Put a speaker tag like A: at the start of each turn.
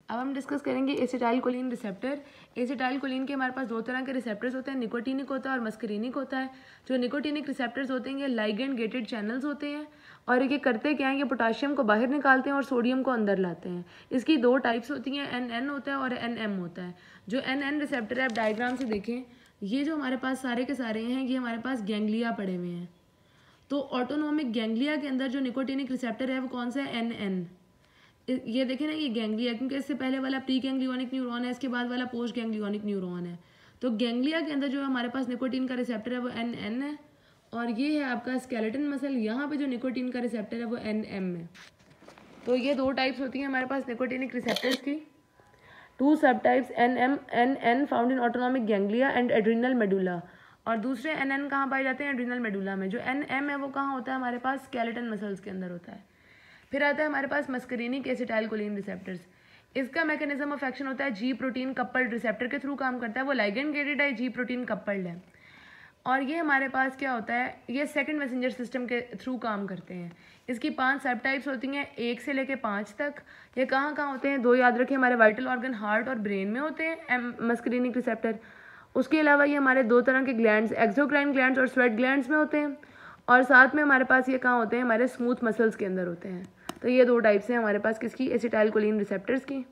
A: अब हम डिस्कस करेंगे एसिटाइलकोलिन रिसेप्टर। एसिटाइलकोलिन के हमारे पास दो तरह के रिसेप्टर्स होते हैं, निकोटीनिक होता है और मस्करीनिक होता है। जो निकोटीनिक रिसेप्टर्स होते हैं ये लाइगेंड गेटेड चैनल्स होते हैं और ये करते क्या हैं, ये पोटाशियम को बाहर निकालते हैं और सोडियम को अंदर लाते हैं। इसकी दो टाइप्स होती हैं, NN होता है और NM होता है। जो NN रिसेप्टर है, आप डायग्राम से देखें, ये जो हमारे पास सारे के सारे हैं ये हमारे पास गैंग्लिया पड़े हुए हैं। तो ऑटोनोमिक गैंग्लिया के अंदर जो निकोटीनिक रिसेप्टर है वो कौन सा है, NN। ये देखें ना, ये गैंग्लिया, क्योंकि इससे पहले वाला प्री गैंग्लियोनिक न्यूरॉन है, इसके बाद वाला पोस्ट गैंग्लियोनिक न्यूरॉन है। तो गैंग्लिया के अंदर जो हमारे पास निकोटीन का रिसेप्टर है वो NN है और ये है आपका स्केलेटन मसल, यहाँ पे जो निकोटीन का रिसेप्टर है वो NM है। तो ये दो टाइप्स होती हैं हमारे पास निकोटीनिक रिसेप्टर्स की। टू सब types NN found in autonomic ganglia and adrenal medulla, और दूसरे NN कहाँ पाए जाते हैं, एड्रिनल मेडुला में। जो NM है वो कहाँ होता है, हमारे पास स्केलेटन मसल्स के अंदर होता है। फिर आता है हमारे पास मस्करीनिक एसिटाइलकोलिन रिसेप्टर्स। इसका मैकेनिज्म ऑफ एक्शन होता है जी प्रोटीन कपल्ड रिसेप्टर के थ्रू काम करता है। वो लाइगेंड गेटेड है, जी प्रोटीन कपल्ड है। और ये हमारे पास क्या होता है, ये सेकंड मैसेंजर सिस्टम के थ्रू काम करते हैं। इसकी 5 सब टाइप्स होती हैं, 1 से लेकर 5 तक। ये कहाँ कहाँ होते हैं, 2 याद रखें, हमारे वाइटल ऑर्गन हार्ट और ब्रेन में होते हैं मस्करीनिक रिसेप्टर। उसके अलावा ये हमारे 2 तरह के ग्लैंड्स, एक्सोक्राइन ग्लैंड्स और स्वेट ग्लैंड्स में होते हैं। और साथ में हमारे पास ये कहाँ होते हैं, हमारे स्मूथ मसल्स के अंदर होते हैं। तो ये 2 टाइप्स हैं हमारे पास किसकी, एसिटाइलकोलिन रिसेप्टर्स की।